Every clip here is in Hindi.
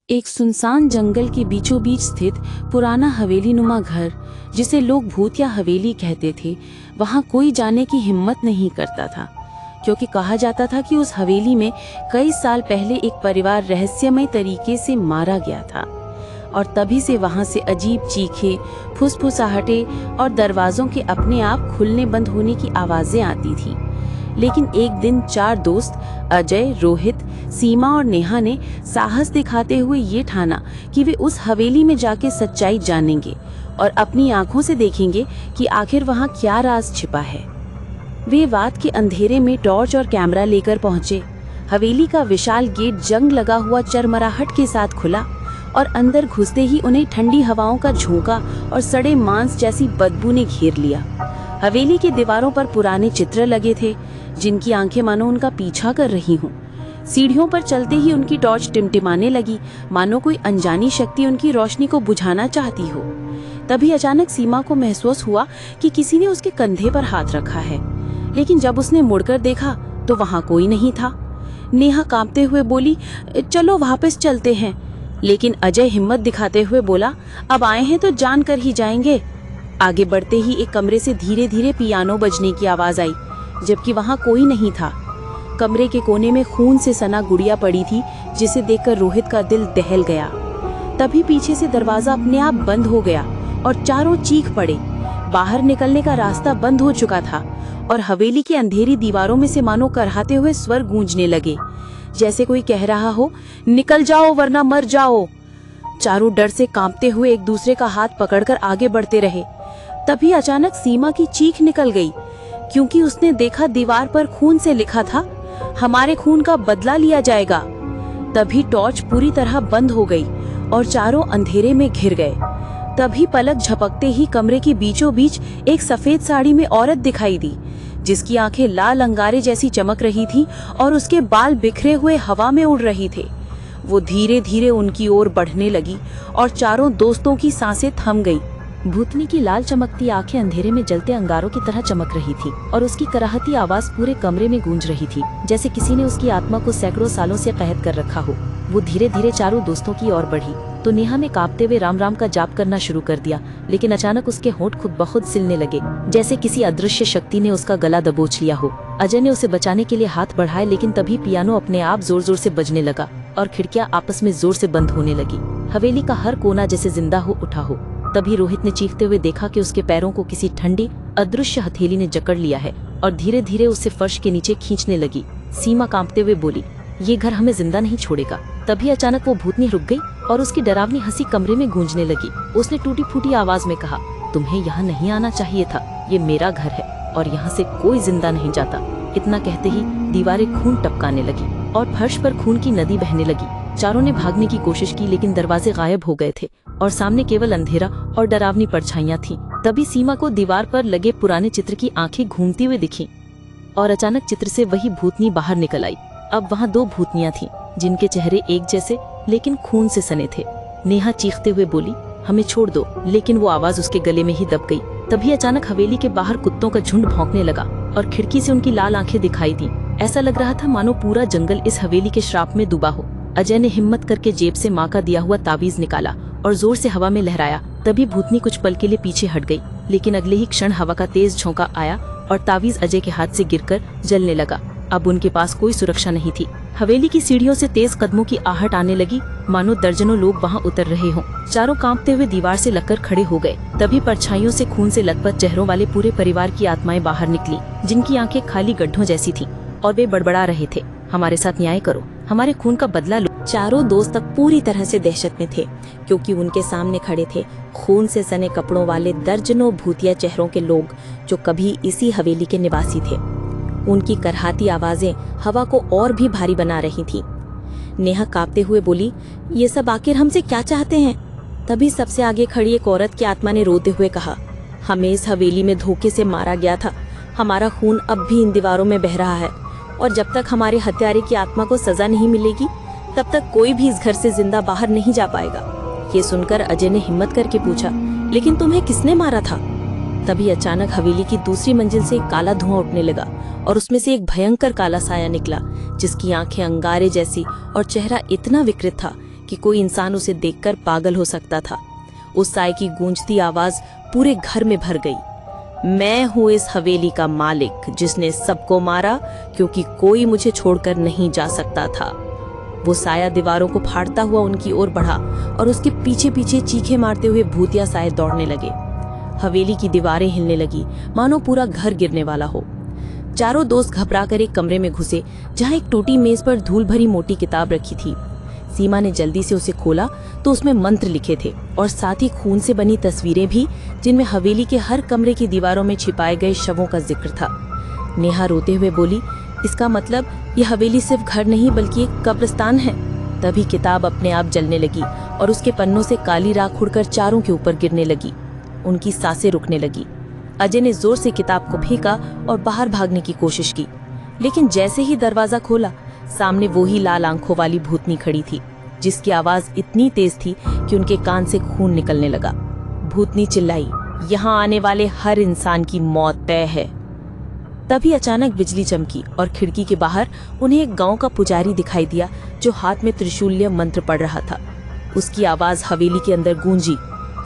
एक सुनसान जंगल के बीचों बीच स्थित पुराना हवेली नुमा घर, जिसे लोग भूत या हवेली कहते थे, वहां कोई जाने की हिम्मत नहीं करता था, क्योंकि कहा जाता था कि उस हवेली में कई साल पहले एक परिवार रहस्यमय तरीके से मारा गया था। और तभी से वहां से अजीब चीखें, फुसफुसाहटें और दरवाजों के अपने आप खुलने बंद होने की आवाजें आती थीं। लेकिन एक दिन 4 दोस्त अजय, रोहित, सीमा और नेहा ने साहस दिखाते हुए ये ठाना कि वे उस हवेली में जाके सच्चाई जानेंगे और अपनी आंखों से देखेंगे कि आखिर वहां क्या राज छिपा है। वे रात के अंधेरे में टॉर्च और कैमरा लेकर पहुंचे। हवेली का विशाल गेट जंग लगा हुआ चरमराहट के साथ खुला और अंदर घुसते ही उन्हें ठंडी हवाओं का झोंका और सड़े मांस जैसी बदबू ने घेर लिया। हवेली की दीवारों पर पुराने चित्र लगे थे, जिनकी आंखें मानो उनका पीछा कर रही हों। सीढ़ियों पर चलते ही उनकी टॉर्च टिमटिमाने लगी, मानो कोई अनजानी शक्ति उनकी रोशनी को बुझाना चाहती हो। तभी अचानक सीमा को महसूस हुआ कि किसी ने उसके कंधे पर हाथ रखा है, लेकिन जब उसने मुड़कर देखा तो वहां कोई नहीं था। नेहा कांपते हुए बोली, चलो वापस चलते हैं। लेकिन अजय हिम्मत दिखाते हुए बोला, अब आए हैं तो जान कर ही जाएंगे। आगे बढ़ते ही एक कमरे से धीरे धीरे पियानो बजने की आवाज आई, जबकि वहां कोई नहीं था। कमरे के कोने में खून से सना गुड़िया पड़ी थी, जिसे देखकर रोहित का दिल दहल गया। तभी पीछे से दरवाजा अपने आप बंद हो गया और चारों चीख पड़े। बाहर निकलने का रास्ता बंद हो चुका था और हवेली की अंधेरी दीवारों में से मानो करहाते हुए स्वर गूंजने लगे, जैसे कोई कह रहा हो, निकल जाओ वरना मर जाओ। चारों डर से कांपते हुए एक दूसरे का हाथ पकड़कर आगे बढ़ते रहे। तभी अचानक सीमा की चीख निकल गई, क्योंकि उसने देखा दीवार पर खून से लिखा था, हमारे खून का बदला लिया जाएगा। तभी टॉर्च पूरी तरह बंद हो गई और चारों अंधेरे में घिर गए। तभी पलक झपकते ही कमरे के बीचों बीच एक सफेद साड़ी में औरत दिखाई दी, जिसकी आंखें लाल अंगारे जैसी चमक रही थी और उसके बाल बिखरे हुए हवा में उड़ रहे थे। वो धीरे धीरे उनकी ओर बढ़ने लगी और चारों दोस्तों की सांसें थम गई। भूतनी की लाल चमकती आंखें अंधेरे में जलते अंगारों की तरह चमक रही थी और उसकी कराहती आवाज पूरे कमरे में गूंज रही थी, जैसे किसी ने उसकी आत्मा को सैकड़ों सालों से कैद कर रखा हो। वो धीरे धीरे चारों दोस्तों की ओर बढ़ी तो नेहा ने कांपते हुए राम राम का जाप करना शुरू कर दिया, लेकिन अचानक उसके होंठ खुद ब खुद सिलने लगे, जैसे किसी अदृश्य शक्ति ने उसका गला दबोच लिया हो। अजय ने उसे बचाने के लिए हाथ बढ़ाए, लेकिन तभी पियानो अपने आप जोर जोर से बजने लगा और खिड़कियां आपस में जोर से बंद होने लगी। हवेली का हर कोना जैसे जिंदा हो उठा हो। तभी रोहित ने चीखते हुए देखा कि उसके पैरों को किसी ठंडी अदृश्य हथेली ने जकड़ लिया है और धीरे धीरे उसे फर्श के नीचे खींचने लगी। सीमा कांपते हुए बोली, ये घर हमें जिंदा नहीं छोड़ेगा। तभी अचानक वो भूतनी रुक गई और उसकी डरावनी हंसी कमरे में गूंजने लगी। उसने टूटी फूटी आवाज में कहा, तुम्हें यहाँ नहीं आना चाहिए था, ये मेरा घर है और यहाँ से कोई जिंदा नहीं जाता। इतना कहते ही दीवारें खून टपकाने लगी और फर्श पर खून की नदी बहने लगी। चारों ने भागने की कोशिश की, लेकिन दरवाजे गायब हो गए थे और सामने केवल अंधेरा और डरावनी परछाइयां थीं। तभी सीमा को दीवार पर लगे पुराने चित्र की आंखें घूमती हुई दिखीं और अचानक चित्र से वही भूतनी बाहर निकल आई। अब वहां 2 भूतनियां थीं, जिनके चेहरे एक जैसे लेकिन खून से सने थे। नेहा चीखते हुए बोली, हमें छोड़ दो, लेकिन वो आवाज उसके गले में ही दब गई। तभी अचानक हवेली के बाहर कुत्तों का झुंड भौंकने लगा और खिड़की से उनकी लाल आंखें दिखाई दी। ऐसा लग रहा था मानो पूरा जंगल इस हवेली के श्राप में डूबा हो। अजय ने हिम्मत करके जेब से माँ का दिया हुआ ताबीज निकाला और जोर से हवा में लहराया। तभी भूतनी कुछ पल के लिए पीछे हट गई, लेकिन अगले ही क्षण हवा का तेज झोंका आया और ताबीज अजय के हाथ से गिरकर जलने लगा। अब उनके पास कोई सुरक्षा नहीं थी। हवेली की सीढ़ियों से तेज कदमों की आहट आने लगी, मानो दर्जनों लोग वहां उतर रहे हों। चारों कांपते हुए दीवार से लगकर खड़े हो गए। तभी परछाइयों से खून से लथपथ चेहरों वाले पूरे परिवार की आत्माएं बाहर निकली, जिनकी आंखें खाली गड्ढों जैसी थीं और वे बड़बड़ा रहे थे, हमारे साथ न्याय करो, हमारे खून का बदला लो। चारों दोस्त तक पूरी तरह से दहशत में थे, क्योंकि उनके सामने खड़े थे खून से सने कपड़ों वाले दर्जनों भूतिया चेहरों के लोग, जो कभी इसी हवेली के निवासी थे। उनकी करहाती आवाजें हवा को और भी भारी बना रही थीं। नेहा कांपते हुए बोली, ये सब आखिर हमसे क्या चाहते हैं? तभी सबसे आगे खड़ी एक औरत की आत्मा ने रोते हुए कहा, हमें इस हवेली में धोखे से मारा गया था, हमारा खून अब भी इन दीवारों में बह रहा है और जब तक हमारे हत्यारे की आत्मा को सजा नहीं मिलेगी, तब तक कोई भी इस घर से जिंदा बाहर नहीं जा पाएगा। ये सुनकर अजय ने हिम्मत करके पूछा, लेकिन तुम्हें किसने मारा था? तभी अचानक हवेली की दूसरी मंजिल से एक काला धुआं उठने लगा और उसमें से एक भयंकर काला साया निकला, जिसकी आंखें अंगारे जैसी और चेहरा इतना विकृत था कि कोई इंसान उसे देखकर पागल हो सकता था। उस साय की गूंजती आवाज पूरे घर में भर गई। मैं हूं इस हवेली का मालिक जिसने सबको मारा क्योंकि कोई मुझे छोड़कर नहीं जा सकता था। वो साया दीवारों को फाड़ता हुआ उनकी ओर बढ़ा और उसके पीछे पीछे चीखे मारते हुए भूतिया साए दौड़ने लगे। हवेली की दीवारें हिलने लगी, मानो पूरा घर गिरने वाला हो। चारों दोस्त घबराकर एक कमरे में घुसे जहां एक टूटी मेज पर धूल भरी मोटी किताब रखी थी। सीमा ने जल्दी से उसे खोला तो उसमें मंत्र लिखे थे और साथ ही खून से बनी तस्वीरें भी, जिनमें हवेली के हर कमरे की दीवारों में छिपाए गए शवों का जिक्र था। नेहा रोते हुए बोली, इसका मतलब यह हवेली सिर्फ घर नहीं बल्कि एक कब्रिस्तान है। तभी किताब अपने आप जलने लगी और उसके पन्नों से काली राख उड़कर चारों के ऊपर गिरने लगी। उनकी सांसें रुकने लगी। अजय ने जोर से किताब को फेंका और बाहर भागने की कोशिश की, लेकिन जैसे ही दरवाजा खोला, सामने वो ही लाल आंखों वाली भूतनी खड़ी थी, जिसकी आवाज इतनी तेज थी कि उनके कान से खून निकलने लगा। भूतनी चिल्लाई, यहाँ आने वाले हर इंसान की मौत तय है। तभी अचानक बिजली चमकी और खिड़की के बाहर उन्हें एक गांव का पुजारी दिखाई दिया जो हाथ में त्रिशूल्य मंत्र पढ़ रहा था। उसकी आवाज हवेली के अंदर गूंजी,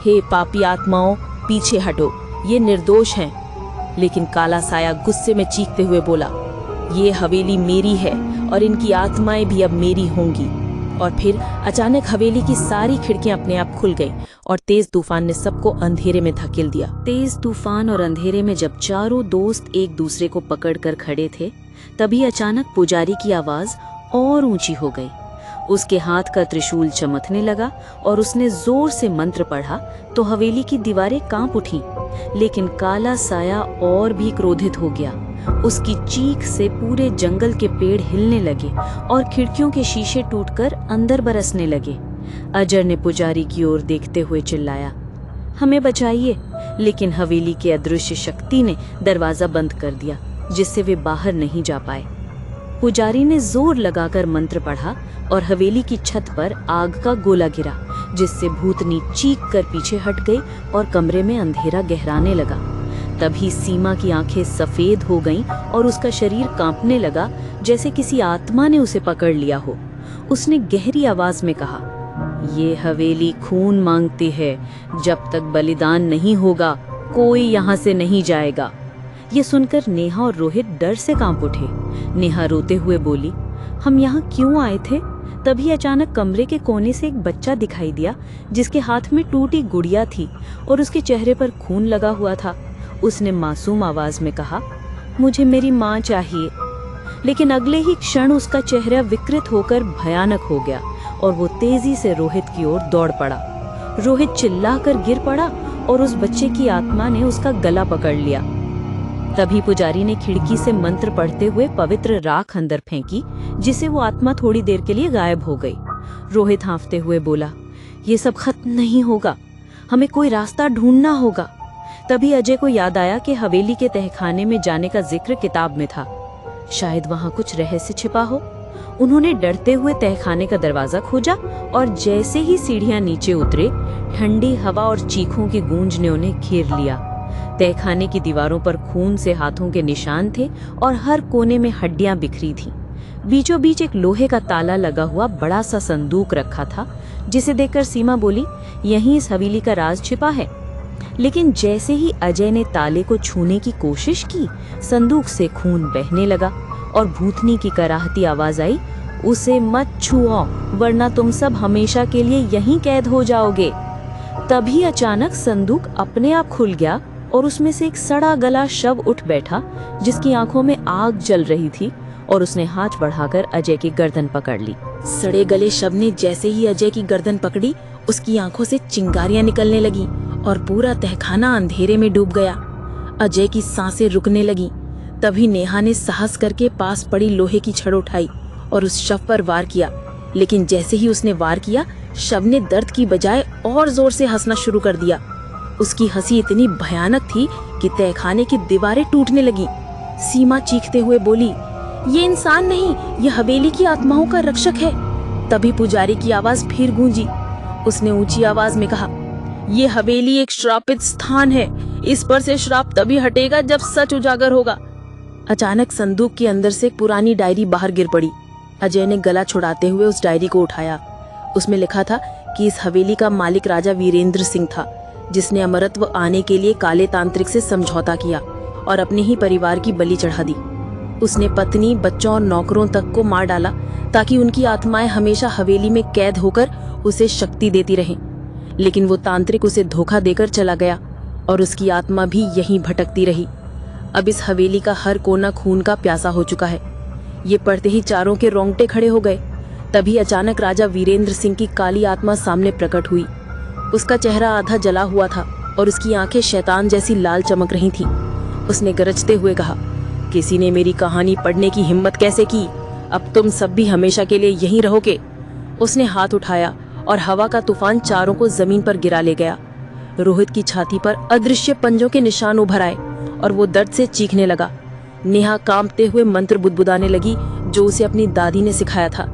हे पापी आत्माओं, पीछे हटो, ये निर्दोष हैं। लेकिन काला साया गुस्से में चीखते हुए बोला, ये हवेली मेरी है और इनकी आत्माएं भी अब मेरी होंगी। और फिर अचानक हवेली की सारी खिड़कियां अपने आप खुल गईं और तेज तूफान ने सबको अंधेरे में धकेल दिया। तेज तूफान और अंधेरे में जब चारों दोस्त एक दूसरे को पकड़कर खड़े थे, तभी अचानक पुजारी की आवाज और ऊंची हो गई। उसके हाथ का त्रिशूल चमकने लगा और उसने जोर से मंत्र पढ़ा तो हवेली की दीवारें कांप उठीं। लेकिन काला साया और भी क्रोधित हो गया। उसकी चीख से पूरे जंगल के पेड़ हिलने लगे और खिड़कियों के शीशे टूटकर अंदर बरसने लगे। अजय ने पुजारी की ओर देखते हुए चिल्लाया, हमें बचाइए। लेकिन हवेली के अदृश्य शक्ति ने दरवाजा बंद कर दिया, जिससे वे बाहर नहीं जा पाए। पुजारी ने जोर लगाकर मंत्र पढ़ा और हवेली की छत पर आग का गोला गिरा, जिससे भूतनी चीख कर पीछे हट गई और कमरे में अंधेरा गहराने लगा। तभी सीमा की आंखें सफेद हो गईं और उसका शरीर कांपने लगा, जैसे किसी आत्मा ने उसे पकड़ लिया हो। उसने गहरी आवाज में कहा, ये हवेली खून मांगती है, जब तक बलिदान नहीं होगा कोई यहाँ से नहीं जाएगा। ये सुनकर नेहा और रोहित डर से कांप उठे। नेहा रोते हुए बोली, हम यहाँ क्यों आए थे? तभी अचानक कमरे के कोने से एक बच्चा दिखाई दिया, जिसके हाथ में टूटी गुड़िया थी और उसके चेहरे पर खून लगा हुआ था। उसने मासूम आवाज में कहा, मुझे मेरी माँ चाहिए। लेकिन अगले ही क्षण उसका चेहरा विकृत होकर भयानक हो गया और वो तेजी से रोहित की ओर दौड़ पड़ा। रोहित चिल्लाकर गिर पड़ा और उस बच्चे की आत्मा ने उसका गला पकड़ लिया। तभी पुजारी ने खिड़की से मंत्र पढ़ते हुए पवित्र राख अंदर फेंकी, जिसे वो आत्मा थोड़ी देर के लिए गायब हो गई। रोहित हांफते हुए बोला, ये सब खत्म नहीं होगा, हमें कोई रास्ता ढूंढना होगा। तभी अजय को याद आया कि हवेली के तहखाने में जाने का जिक्र किताब में था। शायद वहां कुछ रहस्य छिपा हो। उन्होंने डरते हुए तहखाने का दरवाजा खोजा और जैसे ही सीढ़ियां नीचे उतरे, ठंडी हवा और चीखों की गूंज ने उन्हें घेर लिया। तहखाने की दीवारों पर खून से हाथों के निशान थे और हर कोने में हड्डियां बिखरी थीं। बीचों बीच एक लोहे का ताला लगा हुआ बड़ा सा संदूक रखा था, जिसे देखकर सीमा बोली, यहीं इस हवेली का राज छिपा है। लेकिन जैसे ही अजय ने ताले को छूने की कोशिश की, संदूक से खून बहने लगा और भूतनी की कराहती आवाज आई, उसे मत छुओ वरना तुम सब हमेशा के लिए यहीं कैद हो जाओगे। तभी अचानक संदूक अपने आप खुल गया और उसमें से एक सड़ा गला शव उठ बैठा, जिसकी आंखों में आग जल रही थी, और उसने हाथ बढ़ाकर अजय की गर्दन पकड़ ली। सड़े गले शव ने जैसे ही अजय की गर्दन पकड़ी, उसकी आंखों से चिंगारियां निकलने लगी और पूरा तहखाना अंधेरे में डूब गया। अजय की सांसें रुकने लगी। तभी नेहा ने साहस करके पास पड़ी लोहे की छड़ उठाई और उस शव पर वार किया। लेकिन जैसे ही उसने वार किया, शव ने दर्द की बजाय और जोर से हंसना शुरू कर दिया। उसकी हंसी इतनी भयानक थी कि तहखाने की दीवारें टूटने लगी। सीमा चीखते हुए बोली, ये इंसान नहीं, ये हवेली की आत्माओं का रक्षक है। तभी पुजारी की आवाज फिर गूंजी। उसने ऊंची आवाज में कहा, ये हवेली एक श्रापित स्थान है, इस पर से श्राप तभी हटेगा जब सच उजागर होगा। अचानक संदूक के अंदर से एक पुरानी डायरी बाहर गिर पड़ी। अजय ने गला छुड़ाते हुए उस डायरी को उठाया। उसमें लिखा था कि इस हवेली का मालिक राजा वीरेंद्र सिंह था, जिसने अमरत्व आने के लिए काले तांत्रिक से समझौता किया और अपने ही परिवार की बलि चढ़ा दी। उसने पत्नी, बच्चों और नौकरों तक को मार डाला ताकि उनकी आत्माएं हमेशा हवेली में कैद होकर उसे शक्ति देती रहें। लेकिन वो तांत्रिक उसे धोखा देकर चला गया और उसकी आत्मा भी यहीं भटकती रही। अब इस हवेली का हर कोना खून का प्यासा हो चुका है। ये पढ़ते ही चारों के रोंगटे खड़े हो गए। तभी अचानक राजा वीरेंद्र सिंह की काली आत्मा सामने प्रकट हुई। उसका चेहरा आधा जला हुआ था और उसकी आंखें शैतान जैसी लाल चमक रही थीं। उसने गरजते हुए कहा, किसी ने मेरी कहानी पढ़ने की हिम्मत कैसे की? अब तुम सब भी हमेशा के लिए यहीं रहोगे। उसने हाथ उठाया और हवा का तूफान चारों को जमीन पर गिरा ले गया। रोहित की छाती पर अदृश्य पंजों के निशान उभर आए और वो दर्द से चीखने लगा। नेहा कांपते हुए मंत्र बुदबुदाने लगी जो उसे अपनी दादी ने सिखाया था।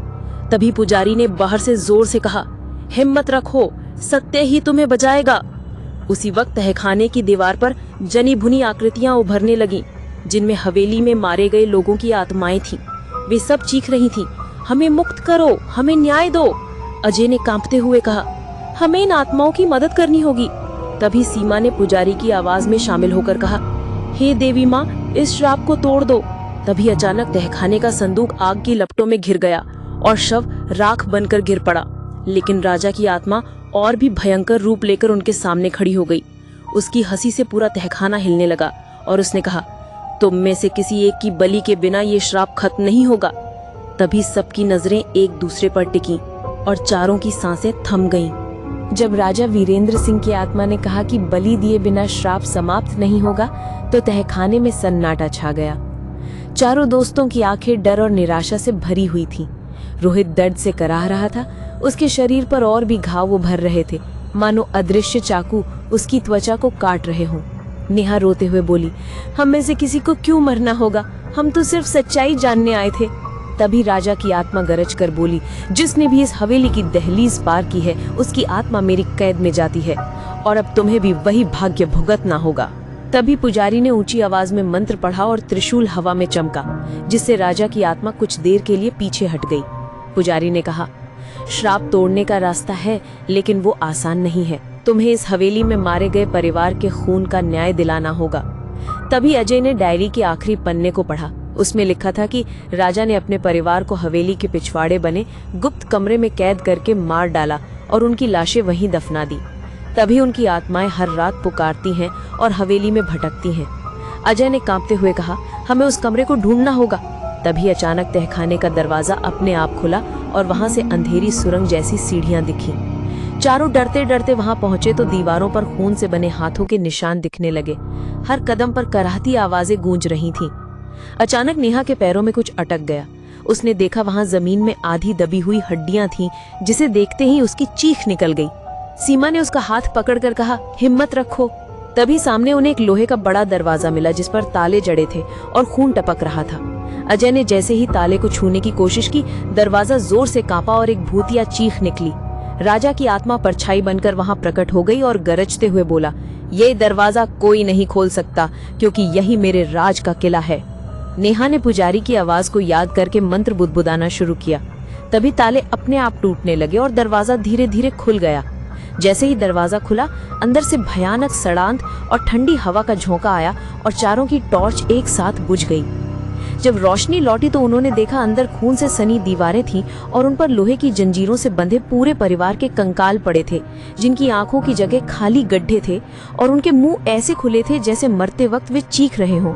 तभी पुजारी ने बाहर से जोर से कहा, हिम्मत रखो, सत्य ही तुम्हें बचाएगा। उसी वक्त तहखाने की दीवार पर जनी भुनी आकृतियां उभरने लगीं, जिनमें हवेली में मारे गए लोगों की आत्माएं थीं। वे सब चीख रही थीं, हमें मुक्त करो, हमें न्याय दो। अजय ने कांपते हुए कहा, हमें इन आत्माओं की मदद करनी होगी। तभी सीमा ने पुजारी की आवाज में शामिल होकर कहा, हे देवी माँ, इस श्राप को तोड़ दो। तभी अचानक तहखाने का संदूक आग की लपटों में घिर गया और शव राख बनकर गिर पड़ा। लेकिन राजा की आत्मा और भी भयंकर रूप लेकर उनके सामने खड़ी हो गई। उसकी हंसी से पूरा तहखाना हिलने लगा और उसने कहा, तुम में से किसी एक की बलि के बिना ये श्राप खत्म नहीं होगा। तभी सबकी नजरें एक दूसरे पर टिकी और चारों की सांसें थम गईं। जब राजा वीरेंद्र सिंह की आत्मा ने कहा कि बलि दिए बिना श्राप समाप्त नहीं होगा, तो तहखाने में सन्नाटा छा गया। चारों दोस्तों की आंखें डर और निराशा से भरी हुई थीं। रोहित दर्द से कराह रहा था। उसके शरीर पर और भी घाव उभर रहे थे, मानो अदृश्य चाकू उसकी त्वचा को काट रहे हों। नेहा रोते हुए बोली, हम में से किसी को क्यों मरना होगा? हम तो सिर्फ सच्चाई जानने आए थे। तभी राजा की आत्मा गरज कर बोली, जिसने भी इस हवेली की दहलीज पार की है, उसकी आत्मा मेरी कैद में जाती है और अब तुम्हें भी वही भाग्य भुगतना होगा। तभी पुजारी ने ऊंची आवाज में मंत्र पढ़ा और त्रिशूल हवा में चमका, जिससे राजा की आत्मा कुछ देर के लिए पीछे हट गई। पुजारी ने कहा, श्राप तोड़ने का रास्ता है, लेकिन वो आसान नहीं है। तुम्हें इस हवेली में मारे गए परिवार के खून का न्याय दिलाना होगा। तभी अजय ने डायरी के आखिरी पन्ने को पढ़ा। उसमें लिखा था कि राजा ने अपने परिवार को हवेली के पिछवाड़े बने गुप्त कमरे में कैद करके मार डाला और उनकी लाशें वहीं दफना दी। तभी उनकी आत्माएं हर रात पुकारती हैं और हवेली में भटकती हैं। अजय ने कांपते हुए कहा, हमें उस कमरे को ढूंढना होगा। तभी अचानक तहखाने का दरवाजा अपने आप खुला और वहां से अंधेरी सुरंग जैसी सीढ़ियां दिखी। चारों डरते डरते वहां पहुंचे तो दीवारों पर खून से बने हाथों के निशान दिखने लगे। हर कदम पर कराहती आवाजें गूंज रही थीं। अचानक नेहा के पैरों में कुछ अटक गया। उसने देखा वहां जमीन में आधी दबी हुई हड्डियां थीं, जिसे देखते ही उसकी चीख निकल गई। सीमा ने उसका हाथ पकड़कर कहा, हिम्मत रखो। तभी सामने उन्हें एक लोहे का बड़ा दरवाजा मिला, जिस पर ताले जड़े थे और खून टपक रहा था। अजय ने जैसे ही ताले को छूने की कोशिश की, दरवाजा जोर से कांपा और एक भूतिया चीख निकली। राजा की आत्मा परछाई बनकर वहां प्रकट हो गई और गरजते हुए बोला, ये दरवाजा कोई नहीं खोल सकता, क्योंकि यही मेरे राज का किला है। नेहा ने पुजारी की आवाज को याद करके मंत्र बुदबुदाना शुरू किया। तभी ताले अपने आप टूटने लगे और दरवाजा धीरे धीरे खुल गया। जैसे ही दरवाजा खुला, अंदर से भयानक सड़ांत और ठंडी हवा का झोंका आया और चारों की टॉर्च एक साथ बुझ गई। जब रोशनी लौटी तो उन्होंने देखा अंदर खून से सनी दीवारें थीं और उन पर लोहे की जंजीरों से बंधे पूरे परिवार के कंकाल पड़े थे, जिनकी आंखों की जगह खाली गड्ढे थे और उनके मुंह ऐसे खुले थे जैसे मरते वक्त वे चीख रहे हों।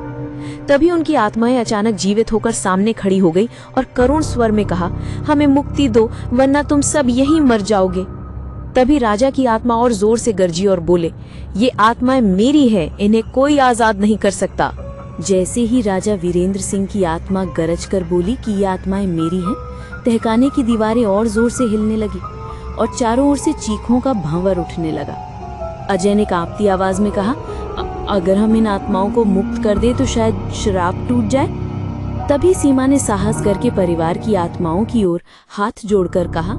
तभी उनकी आत्माएं अचानक जीवित होकर सामने खड़ी हो गई और करुण स्वर में कहा, हमें मुक्ति दो, वरना तुम सब यहीं मर जाओगे। तभी राजा की आत्मा और जोर से गरजी और बोले, ये आत्माएं मेरी है, इन्हें कोई आजाद नहीं कर सकता। जैसे ही राजा वीरेंद्र सिंह की आत्मा गरज कर बोली कि ये आत्माएं मेरी हैं, तहखाने की दीवारें और जोर से हिलने लगी और चारों ओर से चीखों का भंवर उठने लगा। अजय ने कांपती आवाज में कहा, अगर हम इन आत्माओं को मुक्त कर दे तो शायद श्राप टूट जाए। तभी सीमा ने साहस करके परिवार की आत्माओं की ओर हाथ जोड़कर कहा,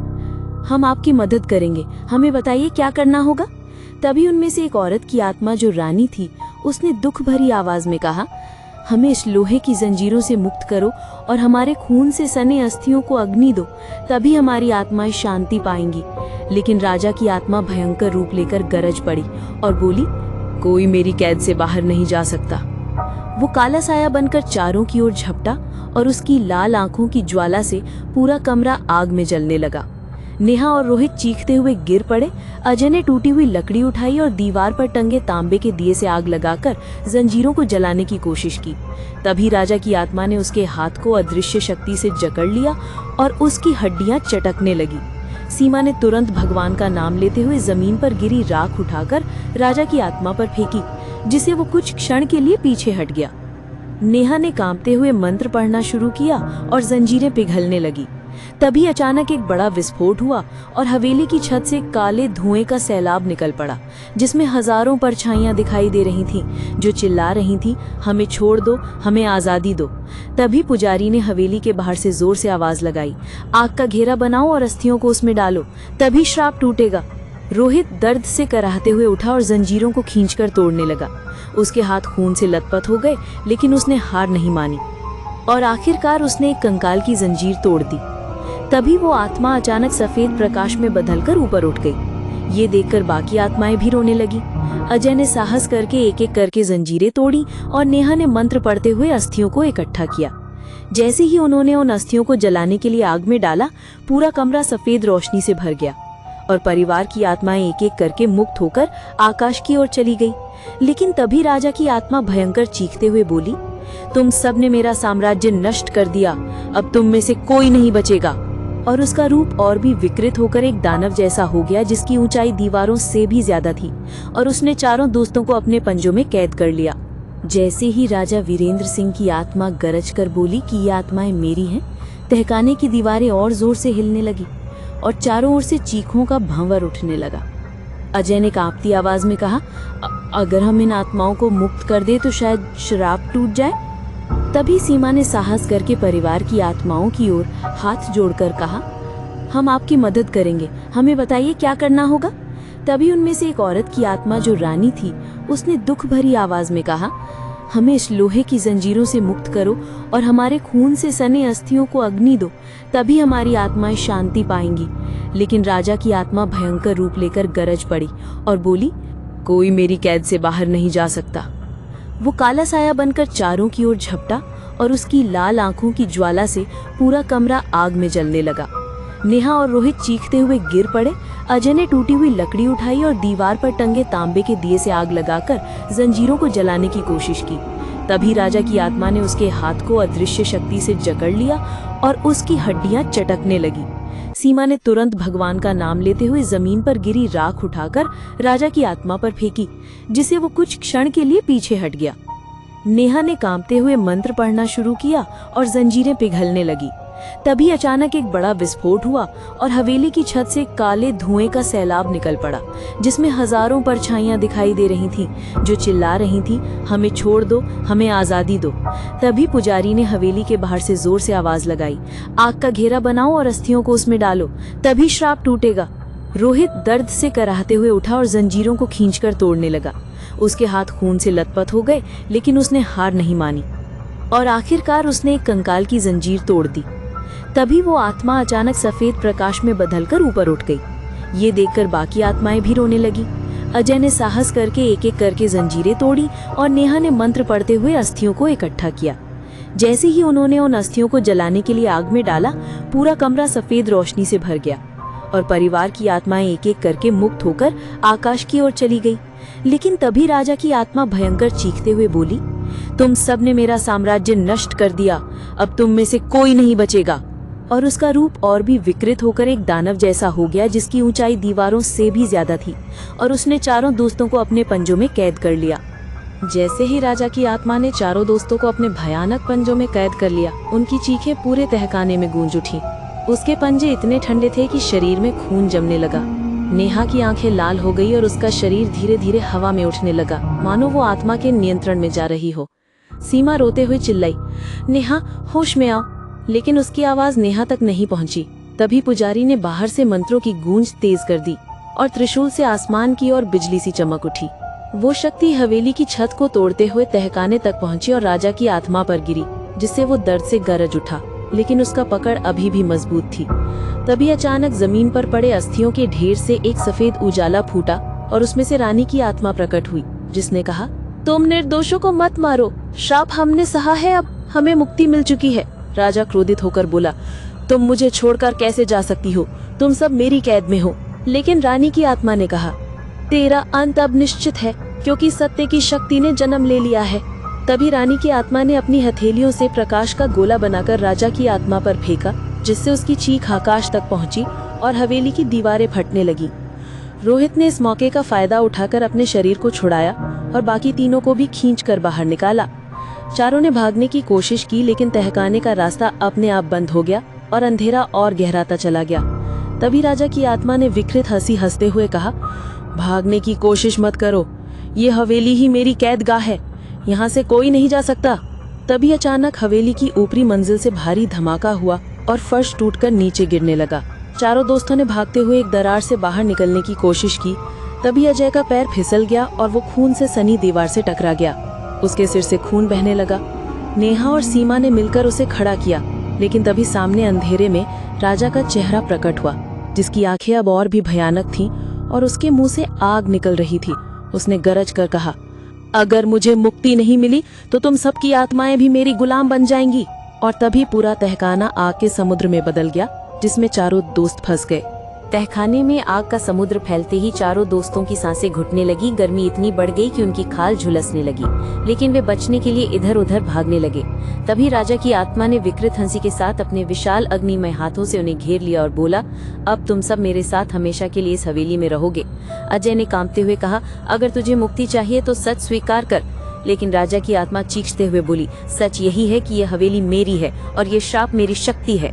हम आपकी मदद करेंगे, हमें बताइए क्या करना होगा। तभी उनमें से एक औरत की आत्मा जो रानी थी, उसने दुख भरी आवाज में कहा, हमें इस लोहे की जंजीरों से मुक्त करो और हमारे खून से सने अस्थियों को अग्नि दो, तभी हमारी आत्माएं शांति पाएंगी। लेकिन राजा की आत्मा भयंकर रूप लेकर गरज पड़ी और बोली, कोई मेरी कैद से बाहर नहीं जा सकता। वो काला साया बनकर चारों की ओर झपटा और उसकी लाल आंखों की ज्वाला से पूरा कमरा आग में जलने लगा। नेहा और रोहित चीखते हुए गिर पड़े। अजय ने टूटी हुई लकड़ी उठाई और दीवार पर टंगे तांबे के दिए से आग लगाकर जंजीरों को जलाने की कोशिश की। तभी राजा की आत्मा ने उसके हाथ को अदृश्य शक्ति से जकड़ लिया और उसकी हड्डियां चटकने लगी। सीमा ने तुरंत भगवान का नाम लेते हुए जमीन पर गिरी राख उठाकर राजा की आत्मा पर फेंकी, जिसे वो कुछ क्षण के लिए पीछे हट गया। नेहा ने कांपते हुए मंत्र पढ़ना शुरू किया और जंजीरें पिघलने लगी। तभी अचानक एक बड़ा विस्फोट हुआ और हवेली की छत से काले धुएं का सैलाब निकल पड़ा, जिसमें हजारों परछाइयां दिखाई दे रही थीं, जो चिल्ला रही थीं, हमें छोड़ दो, हमें आजादी दो। तभी पुजारी ने हवेली के बाहर से जोर से आवाज लगाई, आग का घेरा बनाओ और अस्थियों को उसमें डालो, तभी श्राप टूटेगा। रोहित दर्द से कराहते हुए उठा और जंजीरों को खींचकर तोड़ने लगा। उसके हाथ खून से लथपथ हो गए, लेकिन उसने हार नहीं मानी और आखिरकार उसने एक कंकाल की जंजीर तोड़ दी। तभी वो आत्मा अचानक सफेद प्रकाश में बदलकर ऊपर उठ गई। ये देखकर बाकी आत्माएं भी रोने लगी। अजय ने साहस करके एक एक करके जंजीरें तोड़ी और नेहा ने मंत्र पढ़ते हुए अस्थियों को इकट्ठा किया। जैसे ही उन्होंने उन अस्थियों को जलाने के लिए आग में डाला, पूरा कमरा सफेद रोशनी से भर गया और परिवार की आत्माएं एक एक करके मुक्त होकर आकाश की ओर चली गई। लेकिन तभी राजा की आत्मा भयंकर चीखते हुए बोली, तुम सब ने मेरा साम्राज्य नष्ट कर दिया, अब तुम में से कोई नहीं बचेगा। और उसका रूप और भी विकृत होकर एक दानव जैसा हो गया, जिसकी ऊंचाई दीवारों से भी ज्यादा थी, और उसने चारों दोस्तों को अपने पंजों में कैद कर लिया। जैसे ही राजा वीरेंद्र सिंह की आत्मा गरज कर बोली कि ये आत्माएं मेरी हैं, तहखाने की दीवारें और जोर से हिलने लगी और चारों ओर से चीखों का भंवर उठने लगा। अजय ने कांपती आवाज में कहा, अगर हम इन आत्माओं को मुक्त कर दे तो शायद श्राप टूट जाए। तभी सीमा ने साहस करके परिवार की आत्माओं की ओर हाथ जोड़कर कहा, हम आपकी मदद करेंगे, हमें बताइए क्या करना होगा। तभी उनमें से एक औरत की आत्मा जो रानी थी, उसने दुख भरी आवाज में कहा, हमें इस लोहे की जंजीरों से मुक्त करो और हमारे खून से सने अस्थियों को अग्नि दो, तभी हमारी आत्माएं शांति पाएंगी। लेकिन राजा की आत्मा भयंकर रूप लेकर गरज पड़ी और बोली, कोई मेरी कैद से बाहर नहीं जा सकता। वो काला साया बनकर चारों की ओर झपटा और उसकी लाल आंखों की ज्वाला से पूरा कमरा आग में जलने लगा। नेहा और रोहित चीखते हुए गिर पड़े। अजय ने टूटी हुई लकड़ी उठाई और दीवार पर टंगे तांबे के दिए से आग लगाकर जंजीरों को जलाने की कोशिश की। तभी राजा की आत्मा ने उसके हाथ को अदृश्य शक्ति से जकड़ लिया और उसकी हड्डियां चटकने लगी। सीमा ने तुरंत भगवान का नाम लेते हुए जमीन पर गिरी राख उठाकर राजा की आत्मा पर फेंकी, जिसे वो कुछ क्षण के लिए पीछे हट गया। नेहा ने कांपते हुए मंत्र पढ़ना शुरू किया और जंजीरें पिघलने लगी। तभी अचानक एक बड़ा विस्फोट हुआ और हवेली की छत से काले धुएं का सैलाब निकल पड़ा, जिसमें हजारों परछाइयां दिखाई दे रही थीं, जो चिल्ला रही थीं, हमें छोड़ दो, हमें आजादी दो। तभी पुजारी ने हवेली के बाहर से जोर से आवाज लगाई, आग का घेरा बनाओ और अस्थियों को उसमें डालो, तभी श्राप टूटेगा। रोहित दर्द से कराहते हुए उठा और जंजीरों को खींचकर तोड़ने लगा। उसके हाथ खून से लथपथ हो गए, लेकिन उसने हार नहीं मानी और आखिरकार उसने एक कंकाल की जंजीर तोड़ दी। तभी वो आत्मा अचानक सफेद प्रकाश में बदलकर ऊपर उठ गई। ये देखकर बाकी आत्माएं भी रोने लगी। अजय ने साहस करके एक एक करके जंजीरें तोड़ी और नेहा ने मंत्र पढ़ते हुए अस्थियों को इकट्ठा किया। जैसे ही उन्होंने उन अस्थियों को जलाने के लिए आग में डाला, पूरा कमरा सफेद रोशनी से भर गया और परिवार की आत्माएं एक एक करके मुक्त होकर आकाश की ओर चली गई। लेकिन तभी राजा की आत्मा भयंकर चीखते हुए बोली, तुम सब ने मेरा साम्राज्य नष्ट कर दिया, अब तुम में से कोई नहीं बचेगा। और उसका रूप और भी विकृत होकर एक दानव जैसा हो गया, जिसकी ऊंचाई दीवारों से भी ज्यादा थी, और उसने चारों दोस्तों को अपने पंजों में कैद कर लिया। जैसे ही राजा की आत्मा ने चारों दोस्तों को अपने भयानक पंजों में कैद कर लिया, उनकी चीखें पूरे तहखाने में गूंज उठी। उसके पंजे इतने ठंडे थे कि शरीर में खून जमने लगा। नेहा की आंखें लाल हो गई और उसका शरीर धीरे धीरे हवा में उठने लगा, मानो वो आत्मा के नियंत्रण में जा रही हो। सीमा रोते हुए चिल्लाई, नेहा होश में आओ, लेकिन उसकी आवाज नेहा तक नहीं पहुंची। तभी पुजारी ने बाहर से मंत्रों की गूंज तेज कर दी और त्रिशूल से आसमान की ओर बिजली सी चमक उठी। वो शक्ति हवेली की छत को तोड़ते हुए तहखाने तक पहुंची और राजा की आत्मा पर गिरी, जिससे वो दर्द से गरज उठा, लेकिन उसका पकड़ अभी भी मजबूत थी। तभी अचानक जमीन पर पड़े अस्थियों के ढेर से एक सफेद उजाला फूटा और उसमें से रानी की आत्मा प्रकट हुई, जिसने कहा, तुम निर्दोषों को मत मारो, श्राप हमने सहा है, अब हमें मुक्ति मिल चुकी है। राजा क्रोधित होकर बोला, तुम मुझे छोड़कर कैसे जा सकती हो, तुम सब मेरी कैद में हो। लेकिन रानी की आत्मा ने कहा, तेरा अंत अब निश्चित है, क्योंकि सत्य की शक्ति ने जन्म ले लिया है। तभी रानी की आत्मा ने अपनी हथेलियों से प्रकाश का गोला बनाकर राजा की आत्मा पर फेंका, जिससे उसकी चीख आकाश तक पहुंची और हवेली की दीवारें फटने लगी। रोहित ने इस मौके का फायदा उठाकर अपने शरीर को छुड़ाया और बाकी तीनों को भी खींचकर बाहर निकाला। चारों ने भागने की कोशिश की, लेकिन तहखाने का रास्ता अपने आप बंद हो गया और अंधेरा और गहराता चला गया। तभी राजा की आत्मा ने विकृत हंसी हंसते हुए कहा, भागने की कोशिश मत करो, ये हवेली ही मेरी कैदगाह है, यहाँ से कोई नहीं जा सकता। तभी अचानक हवेली की ऊपरी मंजिल से भारी धमाका हुआ और फर्श टूटकर नीचे गिरने लगा। चारों दोस्तों ने भागते हुए एक दरार से बाहर निकलने की कोशिश की। तभी अजय का पैर फिसल गया और वो खून से सनी दीवार से टकरा गया। उसके सिर से खून बहने लगा। नेहा और सीमा ने मिलकर उसे खड़ा किया, लेकिन तभी सामने अंधेरे में राजा का चेहरा प्रकट हुआ, जिसकी आंखें अब और भी भयानक थीं और उसके मुंह से आग निकल रही थी। उसने गरज कर कहा, अगर मुझे मुक्ति नहीं मिली तो तुम सबकी आत्माएं भी मेरी गुलाम बन जाएंगी। और तभी पूरा तहखाना आग के समुद्र में बदल गया, जिसमें चारों दोस्त फंस गए। तहखाने में आग का समुद्र फैलते ही चारों दोस्तों की सांसें घुटने लगी। गर्मी इतनी बढ़ गई कि उनकी खाल झुलसने लगी, लेकिन वे बचने के लिए इधर उधर भागने लगे। तभी राजा की आत्मा ने विकृत हंसी के साथ अपने विशाल अग्निमय हाथों से उन्हें घेर लिया और बोला, अब तुम सब मेरे साथ हमेशा के लिए इस हवेली में रहोगे। अजय ने कांपते हुए कहा, अगर तुझे मुक्ति चाहिए तो सच स्वीकार कर। लेकिन राजा की आत्मा चीखते हुए बोली, सच यही है कि यह हवेली मेरी है और ये श्राप मेरी शक्ति है।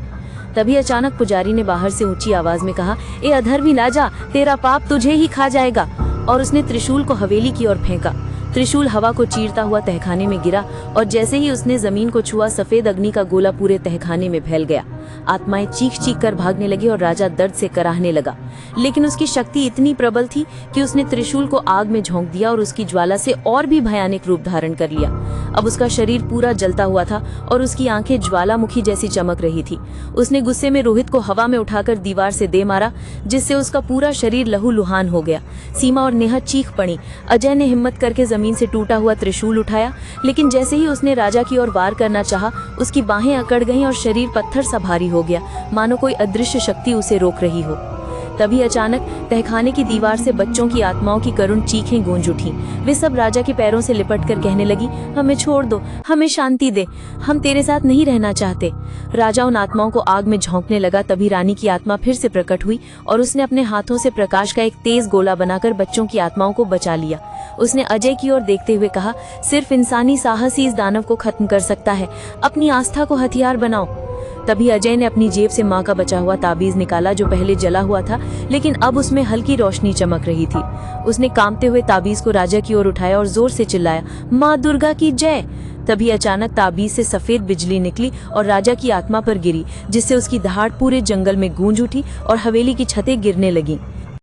तभी अचानक पुजारी ने बाहर से ऊंची आवाज में कहा, ए अधर्मी राजा, तेरा पाप तुझे ही खा जाएगा। और उसने त्रिशूल को हवेली की ओर फेंका। त्रिशूल हवा को चीरता हुआ तहखाने में गिरा और जैसे ही उसने जमीन को छुआ, सफेद अग्नि का गोला पूरे तहखाने में फैल गया। आत्माएं चीख चीख कर भागने लगी और राजा दर्द से कराहने लगा, लेकिन उसकी शक्ति इतनी प्रबल थी कि उसने त्रिशूल को आग में झोंक दिया और उसकी ज्वाला से और भी भयानक रूप धारण कर लिया। अब उसका शरीर पूरा जलता हुआ था और उसकी आंखें ज्वालामुखी जैसी चमक रही थी। उसने गुस्से में रोहित को हवा में उठाकर दीवार से दे मारा, जिससे उसका पूरा शरीर लहूलुहान हो गया। सीमा और नेहा चीख पड़ी। अजय ने हिम्मत करके जमीन से टूटा हुआ त्रिशूल उठाया, लेकिन जैसे ही उसने राजा की ओर वार करना चाहा, उसकी बाहें अकड़ गईं और शरीर पत्थर सा भारी हो गया, मानो कोई अदृश्य शक्ति उसे रोक रही हो। तभी अचानक तहखाने की दीवार से बच्चों की आत्माओं की करुण चीखें गूंज उठी। वे सब राजा के पैरों से लिपट कर कहने लगी, हमें छोड़ दो, हमें शांति दे, हम तेरे साथ नहीं रहना चाहते। राजा उन आत्माओं को आग में झोंकने लगा। तभी रानी की आत्मा फिर से प्रकट हुई और उसने अपने हाथों से प्रकाश का एक तेज गोला बनाकर बच्चों की आत्माओं को बचा लिया। उसने अजय की ओर देखते हुए कहा, सिर्फ इंसानी साहस ही इस दानव को खत्म कर सकता है, अपनी आस्था को हथियार बनाओ। तभी अजय ने अपनी जेब से माँ का बचा हुआ ताबीज निकाला, जो पहले जला हुआ था, लेकिन अब उसमें हल्की रोशनी चमक रही थी। उसने कांपते हुए ताबीज को राजा की ओर उठाया और जोर से चिल्लाया, माँ दुर्गा की जय। तभी अचानक ताबीज से सफेद बिजली निकली और राजा की आत्मा पर गिरी, जिससे उसकी दहाड़ पूरे जंगल में गूंज उठी और हवेली की छतें गिरने लगीं।